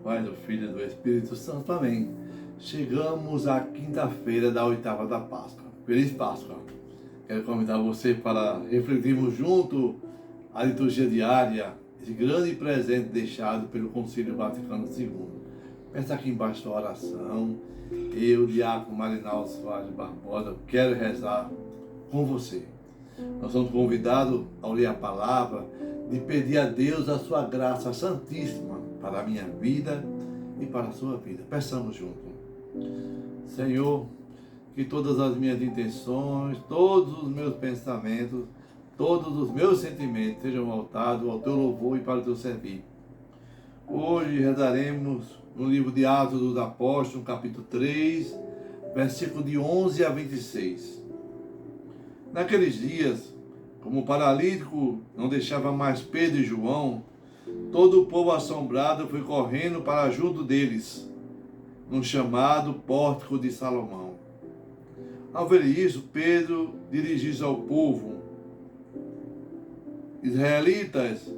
Pai, do Filho e do Espírito Santo. Amém. Chegamos à quinta-feira da oitava da Páscoa. Feliz Páscoa. Quero convidar você para refletirmos junto a liturgia diária, esse grande presente deixado pelo Concílio Vaticano II. Peça aqui embaixo da oração. Eu, Diácono Marinaldo Soares Barbosa, quero rezar com você. Nós somos convidados ao ler a palavra, de pedir a Deus a sua graça santíssima para a minha vida e para a sua vida. Peçamos junto. Senhor, que todas as minhas intenções, todos os meus pensamentos, todos os meus sentimentos sejam voltados ao teu louvor e para o teu servir. Hoje rezaremos no livro de Atos dos Apóstolos, capítulo 3, versículo de 11 a 26. Naqueles dias, como o paralítico não deixava mais Pedro e João, todo o povo assombrado foi correndo para junto deles, no chamado Pórtico de Salomão. Ao ver isso, Pedro dirigiu-se ao povo: Israelitas,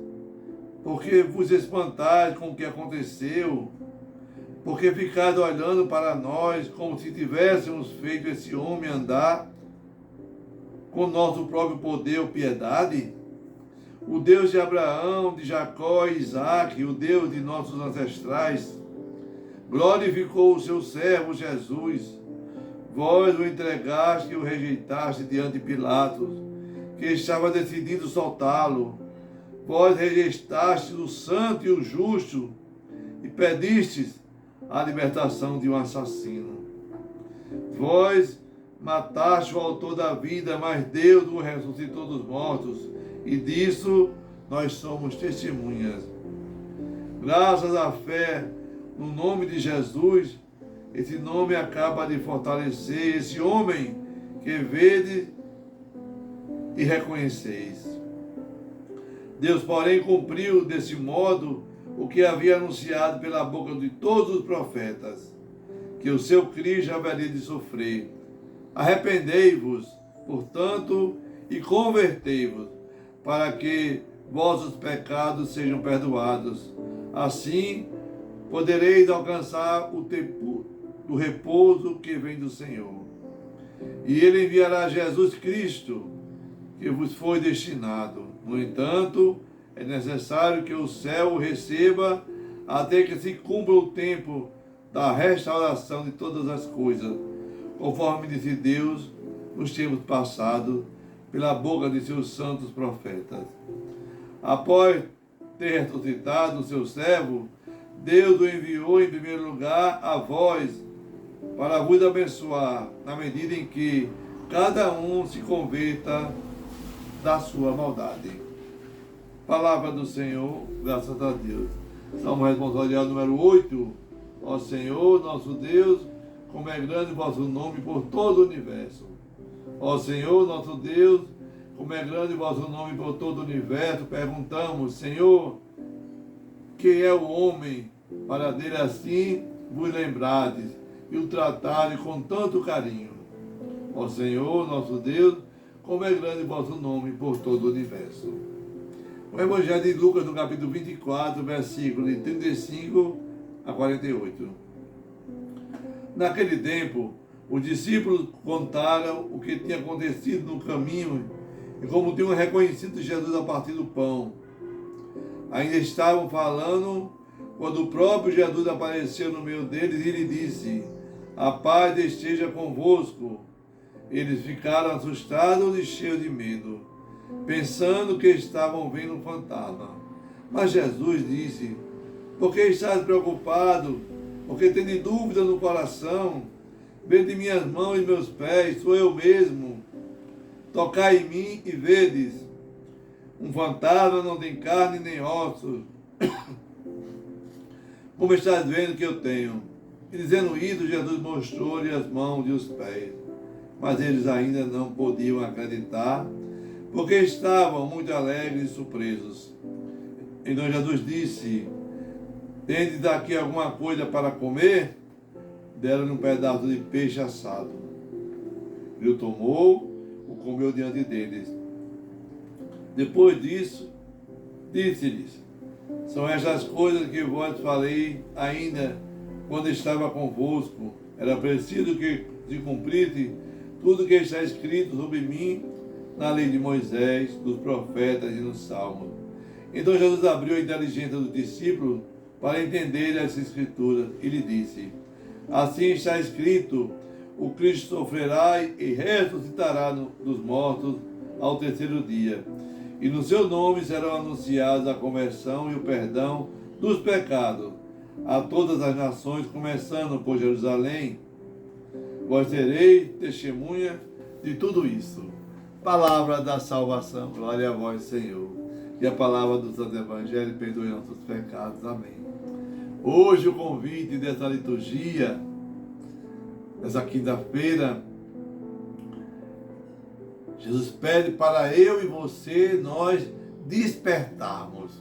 por que vos espantais com o que aconteceu? Porque ficais olhando para nós como se tivéssemos feito esse homem andar com nosso próprio poder ou piedade? O Deus de Abraão, de Jacó e Isaque, o Deus de nossos ancestrais, glorificou o seu servo Jesus. Vós o entregaste e o rejeitaste diante de Pilatos, que estava decidido soltá-lo. Vós rejeitaste o santo e o justo e pedistes a libertação de um assassino. Vós mataste o autor da vida, mas Deus o ressuscitou dos mortos, e disso nós somos testemunhas. Graças à fé no nome de Jesus, esse nome acaba de fortalecer esse homem que vede e reconheceis. Deus, porém, cumpriu desse modo o que havia anunciado pela boca de todos os profetas, que o seu Cristo haveria de sofrer. Arrependei-vos, portanto, e convertei-vos, para que vossos pecados sejam perdoados. Assim, podereis alcançar o tempo do repouso que vem do Senhor. E Ele enviará Jesus Cristo, que vos foi destinado. No entanto, é necessário que o céu o receba até que se cumpra o tempo da restauração de todas as coisas, conforme disse Deus nos tempos passados, pela boca de seus santos profetas. Após ter ressuscitado o seu servo, Deus o enviou em primeiro lugar a vós, para vos abençoar, na medida em que cada um se converta da sua maldade. Palavra do Senhor, graças a Deus. Salmo responsorial número 8. Ó Senhor, nosso Deus, como é grande o vosso nome por todo o universo. Ó Senhor, nosso Deus, como é grande o vosso nome por todo o universo. Perguntamos, Senhor, quem é o homem para dele assim vos lembrardes e o tratardes com tanto carinho? Ó Senhor, nosso Deus, como é grande o vosso nome por todo o universo. O Evangelho de Lucas, no capítulo 24, versículo de 35 a 48. Naquele tempo, os discípulos contaram o que tinha acontecido no caminho e como tinham reconhecido Jesus a partir do pão. Ainda estavam falando quando o próprio Jesus apareceu no meio deles e lhe disse: a paz esteja convosco. Eles ficaram assustados e cheios de medo, pensando que estavam vendo um fantasma. Mas Jesus disse: por que estás preocupado? Porque tendes dúvida no coração? Vede minhas mãos e meus pés, sou eu mesmo. Tocai em mim e vedes. Um fantasma não tem carne nem ossos, como estás vendo que eu tenho. E dizendo isso, Jesus mostrou-lhe as mãos e os pés. Mas eles ainda não podiam acreditar, porque estavam muito alegres e surpresos. Então Jesus disse: tendes daqui alguma coisa para comer? Deram-lhe um pedaço de peixe assado. Ele o tomou, o comeu diante deles. Depois disso, disse-lhes: São estas coisas que vos falei ainda quando estava convosco. Era preciso que se cumprisse tudo que está escrito sobre mim na lei de Moisés, dos profetas e nos salmos. Então Jesus abriu a inteligência dos discípulos para entender essa escritura e lhe disse: assim está escrito, o Cristo sofrerá e ressuscitará dos mortos ao terceiro dia. E no seu nome serão anunciados a conversão e o perdão dos pecados a todas as nações, começando por Jerusalém. Vós sereis testemunha de tudo isso. Palavra da salvação. Glória a vós, Senhor. E a palavra do Santo Evangelho perdoe nossos pecados. Amém. Hoje o convite dessa liturgia, nessa quinta-feira, Jesus pede para eu e você, nós despertarmos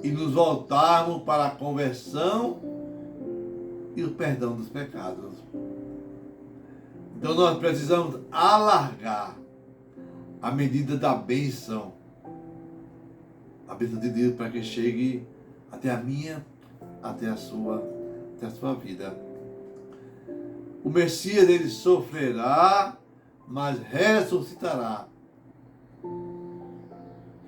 e nos voltarmos para a conversão e o perdão dos pecados. Então nós precisamos alargar a medida da bênção, a bênção de Deus, para que chegue até a minha, até a sua vida. O Messias, ele sofrerá, mas ressuscitará.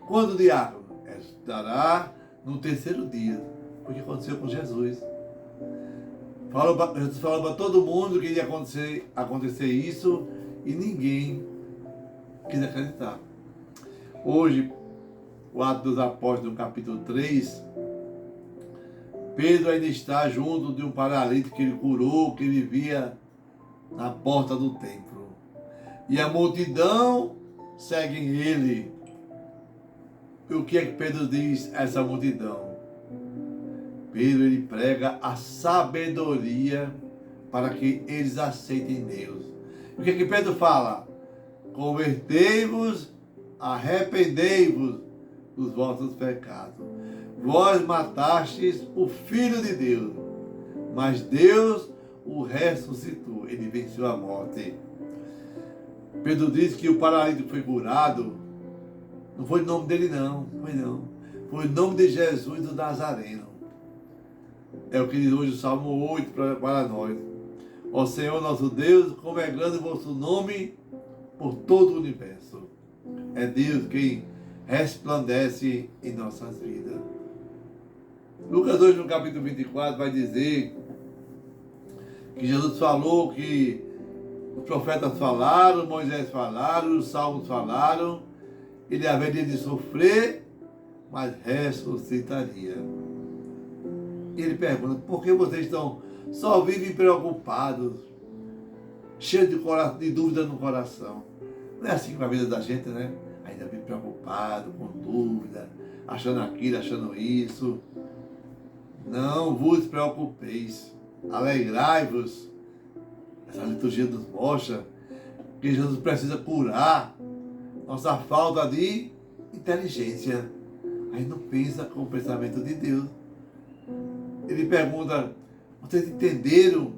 Quando, diácono? Ressuscitará no terceiro dia. Foi o que aconteceu com Jesus. Jesus falou para todo mundo que iria acontecer isso e ninguém quis acreditar. Hoje, o Atos dos Apóstolos, no capítulo 3, Pedro ainda está junto de um paralítico que ele curou, que vivia na porta do templo. E a multidão segue ele. E o que é que Pedro diz a essa multidão? Pedro, ele prega a sabedoria para que eles aceitem Deus. O que é que Pedro fala? Convertei-vos, arrependei-vos dos vossos pecados. Vós matastes o Filho de Deus, mas Deus o ressuscitou. Ele venceu a morte. Pedro diz que o paralítico foi curado. Não foi o nome dele, não. Foi o nome de Jesus do Nazareno. É o que diz hoje o Salmo 8 para nós. Ó Senhor nosso Deus, como é grande o vosso nome por todo o universo. É Deus quem resplandece em nossas vidas. Lucas 2, no capítulo 24, vai dizer que Jesus falou que os profetas falaram, Moisés falaram, os salmos falaram, ele haveria de sofrer, mas ressuscitaria. E ele pergunta: por que vocês só vivem preocupados, cheios de dúvida no coração? Não é assim com a vida da gente, né? Ainda vive preocupado, com dúvida, achando aquilo, achando isso. Não vos preocupeis, alegrai-vos. Essa liturgia nos mostra que Jesus precisa curar nossa falta de inteligência. Aí não pensa com o pensamento de Deus. Ele pergunta: vocês entenderam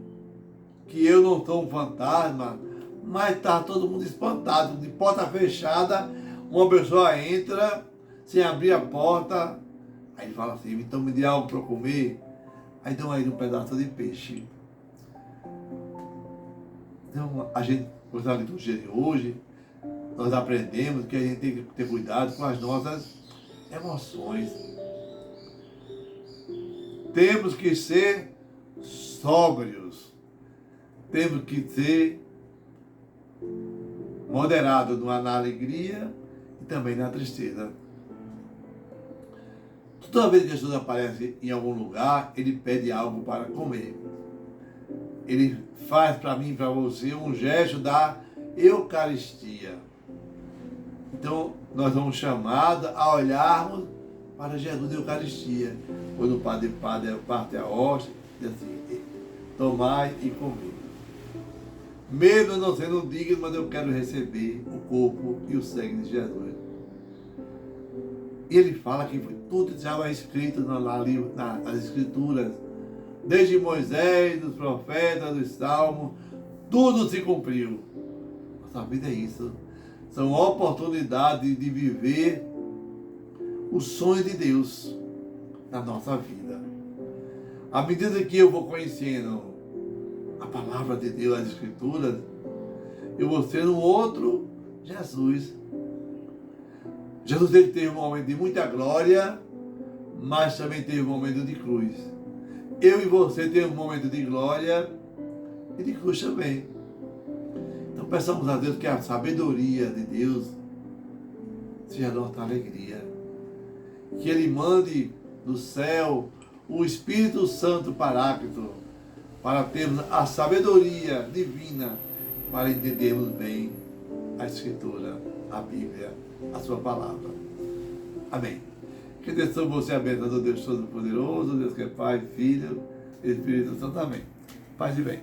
que eu não sou um fantasma? Mas está todo mundo espantado. De porta fechada, uma pessoa entra sem abrir a porta. Aí ele fala assim: então me dê algo para comer. Aí dão aí um pedaço de peixe. Então, a gente, com a liturgia de hoje, nós aprendemos que a gente tem que ter cuidado com as nossas emoções. Temos que ser sóbrios. Temos que ser moderados na alegria e também na tristeza. Toda vez que Jesus aparece em algum lugar, ele pede algo para comer. Ele faz para mim e para você um gesto da Eucaristia. Então, nós somos chamados a olharmos para Jesus da Eucaristia. Quando o Padre parte a hóstia, diz assim: tomai e comei. Mesmo não sendo digno, mas eu quero receber o corpo e o sangue de Jesus. E ele fala que tudo já vai escrito nas Escrituras, desde Moisés, dos profetas, dos salmos, tudo se cumpriu. Nossa vida é isso. São oportunidades de viver o sonho de Deus na nossa vida. À medida que eu vou conhecendo a palavra de Deus, as Escrituras, eu vou sendo outro Jesus. Jesus ele teve um momento de muita glória, mas também teve um momento de cruz. Eu e você temos um momento de glória e de cruz também. Então peçamos a Deus que a sabedoria de Deus seja a nossa alegria. Que Ele mande do céu o Espírito Santo Paráclito para termos a sabedoria divina para entendermos bem a Escritura, a Bíblia, a sua palavra. Amém. Que Deus sobre você abençoe, Deus Todo-Poderoso, Deus que é Pai, Filho e Espírito Santo. Amém. Paz e bem.